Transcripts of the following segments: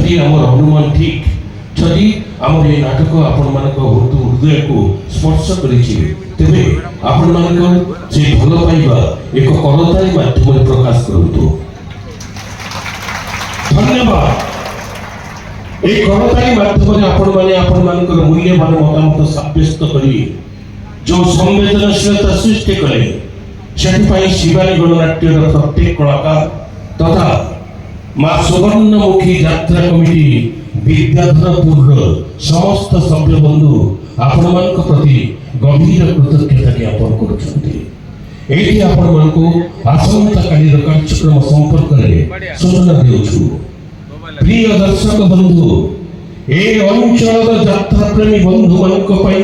जदि आमर अनुमान ठीक जदि आमर ये नाटक आपण मानक हृदय को स्पर्श करिछि तेबे आपण मानक से भल पाइबा एक करताली माध्यम प्रकाश करंतु। धन्यवाद। एक करताली माध्यम आपण माने आपण मानक मूल्यवान मतामत साब्यस्त करी जो संवेदनशीलता सृष्टि कले से शिवानी गणनाट्यर प्रत्येक कलाकार तथा माँ सुवर्णमुखी यात्रा कमिटी विद्याधरपुर समस्त सभ्य बंधु आपण मानक प्रति गंभीर कृतज्ञता ज्ञापन करुछन्ति। एठी आपण मानक आसंता काली कार्यक्रम संपर्क रे सूचना देउछु। प्रिय दर्शक बंधु ए अंचल यात्रा प्रेमी बंधु मानक पई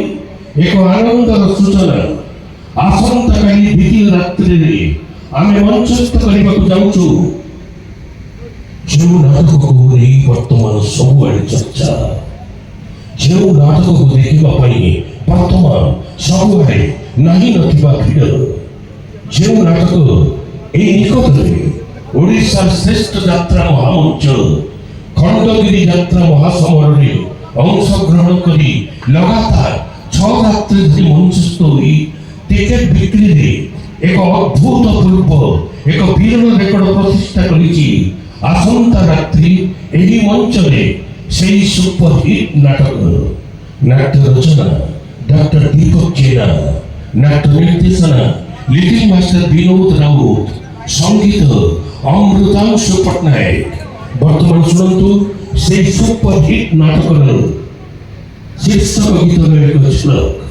एक आनंदर सूचना आसंता काली द्वितीय रात्रि रे आमे मंचस्थ करबाकू जाउछु। जो नाटक को नहीं वर्तमान सबुआड़े चर्चा जो नाटक को देखा वर्तमान सबुआड़े नहीं नथिबा भीड़ जो नाटक ए निकटरे ओडिशा श्रेष्ठ यात्रा महामंच खंडगिरी यात्रा महासमर रे अंशग्रहण करी लगातार 6 रात्रि धरी मंचस्थ हुई टिकेट बिक्री रे एक अभूतपूर्व एक विरल रेकर्ड प्रतिष्ठा करिछि। आसंता रात्रि एही मंच रे सेही सुपरहिट नाटक नाट्य रचना डॉक्टर दीपक जेना नाट्य निर्देशना लिटिल मास्टर विनोद राउत संगीत अमृतांशु पट्टनायक। वर्तमान शुणु से सुपरहिट नाटक शीर्षक गीत एक झलक।